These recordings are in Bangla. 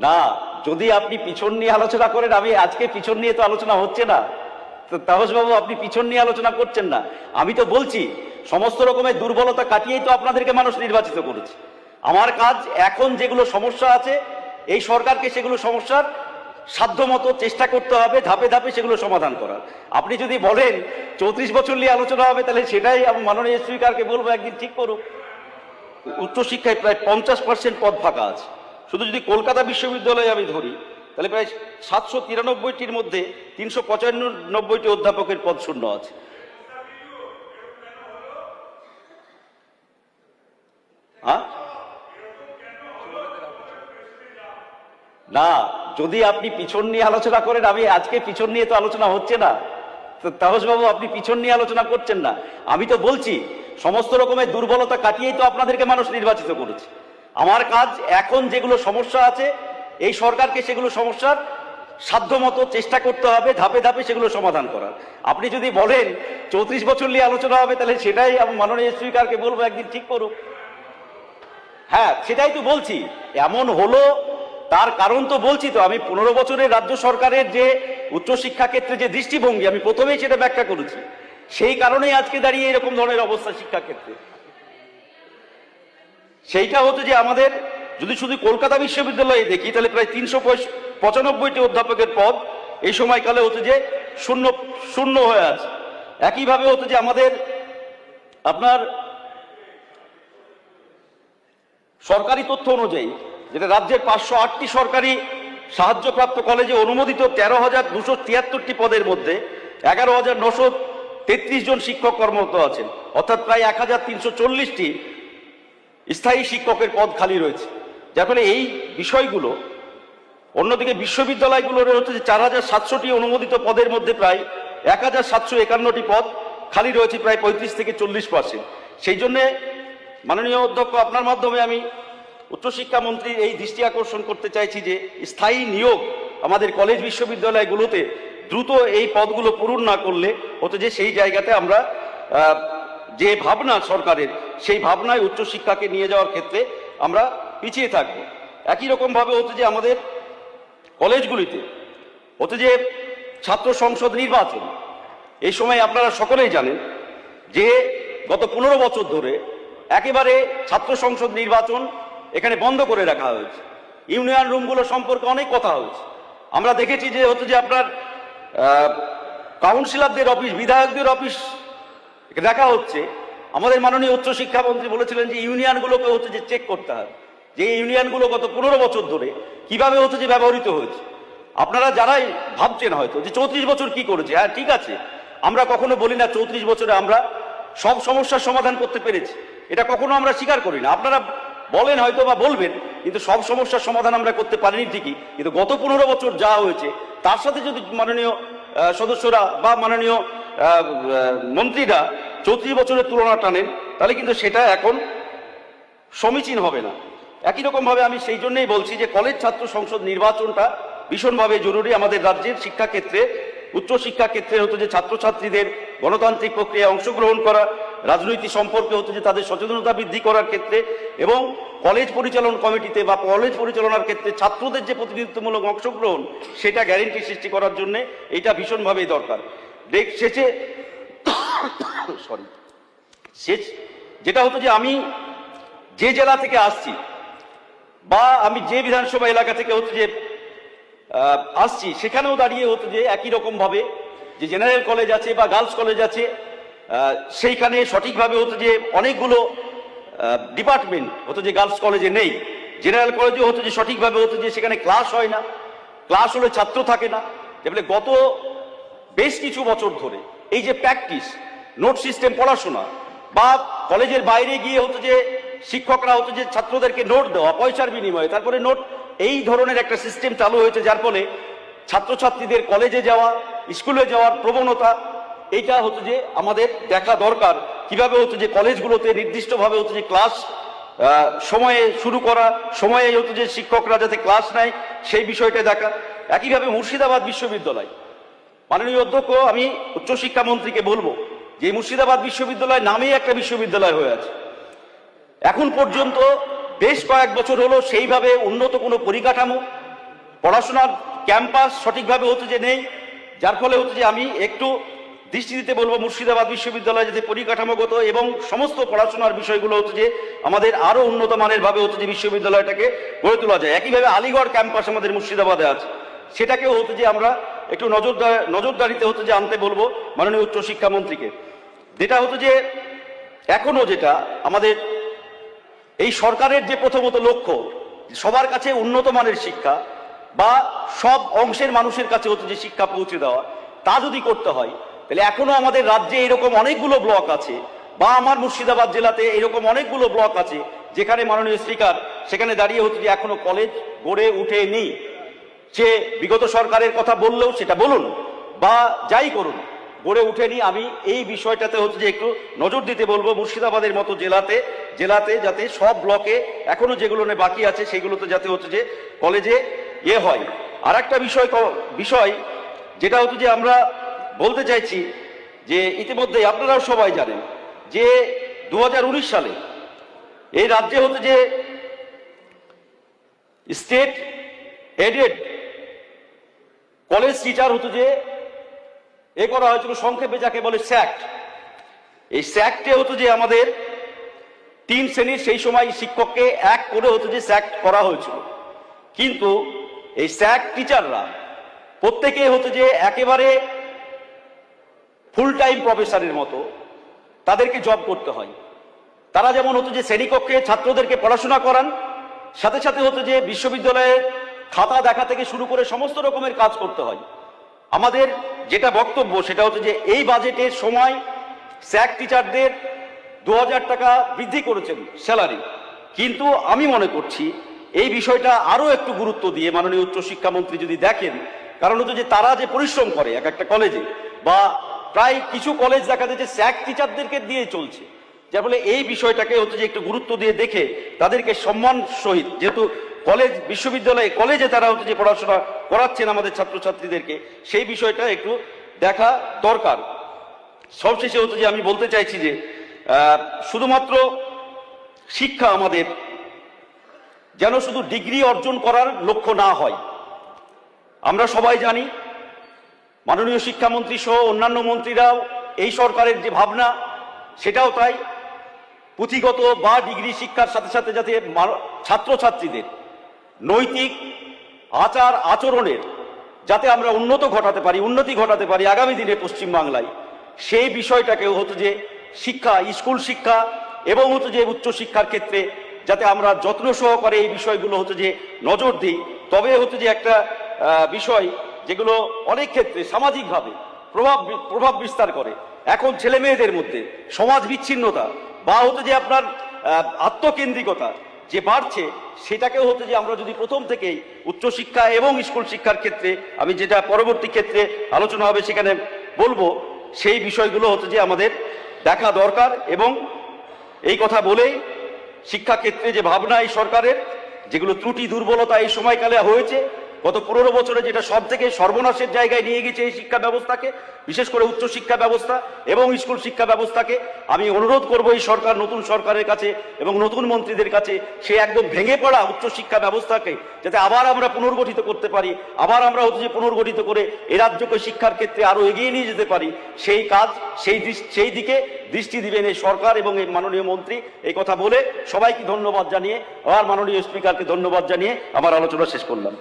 না, যদি আপনি পিছন নিয়ে আলোচনা করেন, আমি আজকে পিছন নিয়ে তো আলোচনা হচ্ছে না। তো তাপস বাবু, আপনি পিছন নিয়ে আলোচনা করছেন না। আমি তো বলছি সমস্ত রকমের দুর্বলতা কাটিয়েই তো আপনাদেরকে মানুষ নির্বাচিত করেছে। আমার কাজ এখন যেগুলো সমস্যা আছে, এই সরকারকে সেগুলো সমস্যার সাধ্যমতো চেষ্টা করতে হবে, ধাপে ধাপে সেগুলো সমাধান করার। আপনি যদি বলেন 34 বছর নিয়ে আলোচনা হবে, তাহলে সেটাই আমি মাননীয় স্পিকারকে বলবো একদিন ঠিক করুক। উচ্চশিক্ষায় প্রায় 50% পদ ফাঁকা আছে। শুধু যদি কলকাতা বিশ্ববিদ্যালয়ে আমি ধরি, তাহলে প্রায় 793টির মধ্যে 395টি অধ্যাপকের পদ শূন্য আছে। হ্যাঁ, না, যদি আপনি পিছন নিয়ে আলোচনা করেন, আমি আজকে পিছন নিয়ে তো আলোচনা হচ্ছে না। তো তাপস বাবু, আপনি পিছন নিয়ে আলোচনা করছেন না। আমি তো বলছি সমস্ত রকমের দুর্বলতা কাটিয়েই তো আপনাদেরকে মানুষ নির্বাচিত করেছে। আমার কাজ এখন যেগুলো সমস্যা আছে, এই সরকারকে সেগুলো সমস্যার সাধ্যমতো চেষ্টা করতে হবে, ধাপে ধাপে সেগুলো সমাধান করার। আপনি যদি বলেন 34 বছর নিয়ে আলোচনা হবে, তাহলে সেটাই আমি মাননীয় স্পিকারকে বলবো একদিন ঠিক করুক। হ্যাঁ, সেটাই তো বলছি। এমন হলো তার কারণ তো বলছি তো, আমি 15 বছরের রাজ্য সরকারের যে উচ্চশিক্ষা ক্ষেত্রে যে দৃষ্টিভঙ্গি, আমি প্রথমেই সেটা ব্যাখ্যা করেছি। সেই কারণেই আজকে দাঁড়িয়ে এরকম ধরনের অবস্থা শিক্ষা ক্ষেত্রে। সেইটা হতো যে আমাদের যদি শুধু কলকাতা বিশ্ববিদ্যালয়ে দেখি, তাহলে প্রায় 395টি অধ্যাপকের পদ এই সময়কালে হতো যে শূন্য শূন্য হয়ে আছে। একইভাবে হতো যে আমাদের আপনার সরকারি তথ্য অনুযায়ী, যেটা রাজ্যের 508টি সরকারি সাহায্যপ্রাপ্ত কলেজে অনুমোদিত 13,273টি পদের মধ্যে 11,933 জন শিক্ষক কর্মরত আছেন, অর্থাৎ প্রায় 1,340টি স্থায়ী শিক্ষকের পদ খালি রয়েছে। যার ফলে এই বিষয়গুলো, অন্যদিকে বিশ্ববিদ্যালয়গুলোর হচ্ছে যে 4,700টি অনুমোদিত পদের মধ্যে প্রায় 1,751টি পদ খালি রয়েছে, প্রায় 35 থেকে 40%। সেই জন্যে মাননীয় অধ্যক্ষ, আপনার মাধ্যমে আমি উচ্চশিক্ষা মন্ত্রীর এই দৃষ্টি আকর্ষণ করতে চাইছি যে স্থায়ী নিয়োগ আমাদের কলেজ বিশ্ববিদ্যালয়গুলোতে দ্রুত এই পদগুলো পূরণ না করলে হতো যে সেই জায়গাতে আমরা যে ভাবনা সরকারের, সেই ভাবনায় উচ্চশিক্ষাকে নিয়ে যাওয়ার ক্ষেত্রে আমরা পিছিয়ে থাকব। একই রকমভাবে হতো যে আমাদের কলেজগুলিতে হতো যে ছাত্র সংসদ নির্বাচন, এই সময় আপনারা সকলেই জানেন যে গত 15 বছর ধরে একেবারে ছাত্র সংসদ নির্বাচন এখানে বন্ধ করে রাখা হয়েছে। ইউনিয়ন রুমগুলো সম্পর্কে অনেক কথা হয়েছে। আমরা দেখেছি যে হচ্ছে যে আপনার কাউন্সিলরদের অফিস, বিধায়কদের অফিস দেখা হচ্ছে। আমাদের মাননীয় উচ্চশিক্ষামন্ত্রী বলেছিলেন যে ইউনিয়নগুলোকে হচ্ছে যে চেক করতে হবে, যে ইউনিয়নগুলো গত 15 বছর ধরে কিভাবে হচ্ছে যে ব্যবহৃত হয়েছে। আপনারা যারাই ভাবছেন হয়তো যে 34 বছর কি করেছে, হ্যাঁ ঠিক আছে, আমরা কখনো বলি না 34 বছরে আমরা সব সমস্যার সমাধান করতে পেরেছি, এটা কখনো আমরা স্বীকার করি না। আপনারা বলেন হয়তো বা বলবেন, কিন্তু সব সমস্যার সমাধান আমরা করতে পারিনি ঠিকই, কিন্তু গত 15 বছর যা হয়েছে তার সাথে যদি মাননীয় সদস্যরা বা মাননীয় মন্ত্রীরা 34 বছরের তুলনা টানেন, তাহলে কিন্তু সেটা এখন সমীচীন হবে না। একই রকমভাবে আমি সেই জন্যই বলছি যে কলেজ ছাত্র সংসদ নির্বাচনটা ভীষণভাবে জরুরি আমাদের রাজ্যের শিক্ষাক্ষেত্রে, উচ্চশিক্ষা ক্ষেত্রে হতো যে ছাত্রছাত্রীদের গণতান্ত্রিক প্রক্রিয়ায় অংশগ্রহণ করা, রাজনৈতিক সম্পর্কে হতো যে তাদের সচেতনতা বৃদ্ধি করার ক্ষেত্রে, এবং কলেজ পরিচালন কমিটিতে বা কলেজ পরিচালনার ক্ষেত্রে ছাত্রদের যে প্রতিনিধিত্বমূলক অংশগ্রহণ, সেটা গ্যারেন্টি সৃষ্টি করার জন্য এটা ভীষণভাবেই দরকার। শেষে শেষ যেটা হতো যে আমি যে জেলা থেকে আসছি বা আমি যে বিধানসভা এলাকা থেকে হতো যে আসছি, সেখানেও দাঁড়িয়ে হতো যে একই রকমভাবে যে জেনারেল কলেজ আছে বা গার্লস কলেজ আছে, সেইখানে সঠিকভাবে হতো যে অনেকগুলো ডিপার্টমেন্ট হতো যে গার্লস কলেজে নেই। জেনারেল কলেজে হতো যে সঠিকভাবে হতো যে সেখানে ক্লাস হয় না, ক্লাস হলে ছাত্র থাকে না। যেগুলো গত বেশ কিছু বছর ধরে এই যে প্র্যাকটিস, নোট সিস্টেম পড়াশোনা, বা কলেজের বাইরে গিয়ে হতো যে শিক্ষকরা হতো যে ছাত্রদেরকে নোট দেওয়া পয়সার বিনিময়ে, তারপরে নোট, এই ধরনের একটা সিস্টেম চালু হয়েছে, যার ফলে ছাত্রছাত্রীদের কলেজে যাওয়া, স্কুলে যাওয়ার প্রবণতা, এইটা হতো যে আমাদের দেখা দরকার। কিভাবে হতো যে কলেজগুলোতে নির্দিষ্টভাবে হতো যে ক্লাস সময়ে শুরু করা, সময়ে হতো যে শিক্ষকরা যাতে ক্লাস নেয়, সেই বিষয়টা দেখা। একইভাবে মুর্শিদাবাদ বিশ্ববিদ্যালয়, মাননীয় অধ্যক্ষ, আমি উচ্চশিক্ষা মন্ত্রীকে বলবো যে মুর্শিদাবাদ বিশ্ববিদ্যালয় নামেই একটা বিশ্ববিদ্যালয় হয়ে আছে। এখন পর্যন্ত বেশ কয়েক বছর হলো সেইভাবে উন্নত কোনো পরিকাঠামো পড়াশোনার ক্যাম্পাস সঠিকভাবে হচ্ছে যে নেই, যার ফলে হচ্ছে যে আমি একটু দৃষ্টি দিতে বলবো মুর্শিদাবাদ বিশ্ববিদ্যালয়ে যাতে পরিকাঠামোগত এবং সমস্ত পড়াশোনার বিষয়গুলো হচ্ছে যে আমাদের আরো উন্নত মানের ভাবে হচ্ছে যে বিশ্ববিদ্যালয়টাকে গড়ে তোলা যায়। একইভাবে আলিগড় ক্যাম্পাস আমাদের মুর্শিদাবাদে আছে, সেটাকেও হচ্ছে যে আমরা একটু নজরদারিতে হচ্ছে যে আনতে বলবো মাননীয় উচ্চশিক্ষামন্ত্রীকে। যেটা হচ্ছে যে এখনো যেটা আমাদের এই সরকারের যে প্রথমত লক্ষ্য সবার কাছে উন্নত মানের শিক্ষা বা সব অংশের মানুষের কাছে হচ্ছে যে শিক্ষা পৌঁছে দেওয়া, তা যদি করতে হয় তাহলে এখনো আমাদের রাজ্যে এরকম অনেকগুলো ব্লক আছে বা আমার মুর্শিদাবাদ জেলাতে এরকম অনেকগুলো ব্লক আছে যেখানে মাননীয় স্পিকার সেখানে দাঁড়িয়ে হচ্ছে যে এখনো কলেজ গড়ে উঠেনি। সে বিগত সরকারের কথা বললেও সেটা বলুন বা যাই করুন, গড়ে উঠেনি। আমি এই বিষয়টাতে হচ্ছে যে একটু নজর দিতে বলবো মুর্শিদাবাদের মতো জেলাতে যাতে সব ব্লকে এখনো যেগুলো বাকি আছে সেগুলোতে যাতে হচ্ছে যে কলেজে হয়। আর একটা বিষয় যেটা হচ্ছে যে আমরা বলতে চাইছি যে ইতিমধ্যে আপনারাও সবাই জানেন যে 2019 সালে এই রাজ্যে হচ্ছে যে স্টেট এডেড কলেজ টিচার হচ্ছে যে করা হয়েছিল, সংক্ষেপে যাকে বলে স্যাক্ট। এই স্যাক্টে হতো যে আমাদের 3 শ্রেণীর সেই সময় শিক্ষককে এক করে হতো যে স্যাক্ট করা হয়েছিল, কিন্তু এই স্যাক্ট টিচাররা প্রত্যেকে হতো যে একেবারে ফুল টাইম প্রফেসরের মতো তাদেরকে জব করতে হয়। তারা যেমন হতো যে শ্রেণীকক্ষে ছাত্রদেরকে পড়াশোনা করান, সাথে সাথে হতো যে বিশ্ববিদ্যালয়ের খাতা দেখা থেকে শুরু করে সমস্ত রকমের কাজ করতে হয়। আমাদের যেটা বক্তব্য সেটা হচ্ছে যে এই বাজেটের সময় স্যাক টিচারদের 2000 টাকা বৃদ্ধি করেছেন স্যালারি, কিন্তু আমি মনে করছি এই বিষয়টা আরো একটু গুরুত্ব দিয়ে মাননীয় উচ্চশিক্ষামন্ত্রী যদি দেখেন, কারণ হচ্ছে যে তারা যে পরিশ্রম করে এক একটা কলেজে বা প্রায় কিছু কলেজ দেখা যাচ্ছে স্যাক টিচারদেরকে দিয়ে চলছে, যার ফলে এই বিষয়টাকে হচ্ছে যে একটু গুরুত্ব দিয়ে দেখে তাদেরকে সম্মান সহিত, যেহেতু কলেজ বিশ্ববিদ্যালয়ে কলেজে তারা হচ্ছে যে পড়াশোনা করাচ্ছেন আমাদের ছাত্রছাত্রীদেরকে, সেই বিষয়টা একটু দেখা দরকার। সবশেষে হচ্ছে যে আমি বলতে চাইছি যে শুধুমাত্র শিক্ষা আমাদের যেন শুধু ডিগ্রি অর্জন করার লক্ষ্য না হয়। আমরা সবাই জানি মাননীয় শিক্ষামন্ত্রী সহ অন্যান্য মন্ত্রীরাও এই সরকারের যে ভাবনা সেটাও তাই, পুঁথিগত বা ডিগ্রি শিক্ষার সাথে সাথে যাতে ছাত্রছাত্রীদের নৈতিক আচার আচরণের যাতে আমরা উন্নতি ঘটাতে পারি আগামী দিনে পশ্চিমবাংলায়, সেই বিষয়টাকেও হতো যে শিক্ষা, স্কুল শিক্ষা এবং হতো যে উচ্চশিক্ষার ক্ষেত্রে যাতে আমরা যত্ন সহকারে এই বিষয়গুলো হতো যে নজর দিই, তবে হতো যে একটা বিষয় যেগুলো অনেক ক্ষেত্রে সামাজিকভাবে প্রভাব বিস্তার করে। এখন ছেলে মেয়েদের মধ্যে সমাজ বিচ্ছিন্নতা বা হতো যে আপনার আত্মকেন্দ্রিকতা যে বাড়ছে, সেটাকেও হতো যে আমরা যদি প্রথম থেকেই উচ্চশিক্ষা এবং স্কুল শিক্ষার ক্ষেত্রে, আমি যেটা পরবর্তী ক্ষেত্রে আলোচনা হবে সেখানে বলবো, সেই বিষয়গুলো হতো যে আমাদের দেখা দরকার। এবং এই কথা বলেই শিক্ষাক্ষেত্রে যে ভাবনা এই সরকারের, যেগুলো ত্রুটি দুর্বলতা এই সময়কালে হয়েছে গত 15 বছরে, যেটা সব থেকে সর্বনাশের জায়গায় নিয়ে গেছে এই শিক্ষা ব্যবস্থাকে, বিশেষ করে উচ্চ শিক্ষা ব্যবস্থা এবং স্কুল শিক্ষা ব্যবস্থাকে, আমি অনুরোধ করব এই সরকার, নতুন সরকারের কাছে এবং নতুন মন্ত্রীদের কাছে, সে একদম ভেঙে পড়া উচ্চ শিক্ষা ব্যবস্থাকে যাতে আবার আমরা পুনর্গঠিত করতে পারি, আবার আমরা হচ্ছে যে পুনর্গঠিত করে এ রাজ্যকে শিক্ষার ক্ষেত্রে আরো এগিয়ে নিয়ে যেতে পারি, সেই কাজ সেই দিকে দৃষ্টি দিবেন এই সরকার এবং এই মাননীয় মন্ত্রী। এই কথা বলে সবাইকে ধন্যবাদ জানিয়ে, আর মাননীয় স্পিকারকে ধন্যবাদ জানিয়ে আমার আলোচনা শেষ করলাম।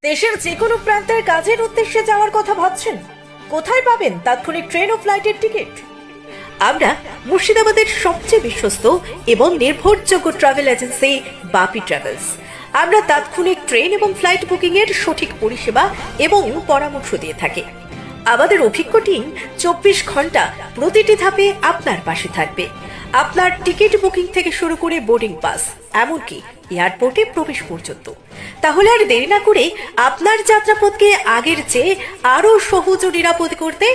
দেশের যে কোনো প্রান্তের কাজের উদ্দেশ্যে যাওয়ার কথা ভাবছেন? কোথায় পাবেন তাৎক্ষণিক ট্রেন ও ফ্লাইটের টিকিট? আমরা মুর্শিদাবাদের সবচেয়ে বিশ্বস্ত এবং নির্ভরযোগ্য ট্রাভেল এজেন্সি বাপি ট্রাভেলস। আমরা তাৎক্ষণিক ট্রেন এবং ফ্লাইট বুকিং এর সঠিক পরিষেবা এবং পরামর্শ দিয়ে থাকি। আমাদের অভিজ্ঞ টিম 24 ঘন্টা প্রতিটি ধাপে আপনার পাশে থাকবে। আপনার টিকিট বুকিং থেকে শুরু করে বোর্ডিং পাস, এমনকি এয়ারপোর্টে প্রবেশ পর্যন্ত। তাহলে আর দেরি না করে আপনার যাত্রাপথকে আগের চেয়ে আরো সহজ ও নিরাপদ করতে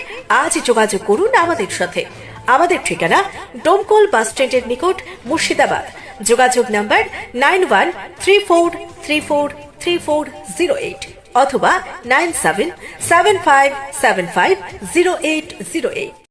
আজ যোগাযোগ করুন আমাদের সাথে। আমাদের ঠিকানা ডোমকল বাস স্ট্যান্ডের নিকট, মুর্শিদাবাদ। যোগাযোগ নাম্বার 9134343408 অথবা 9775750808।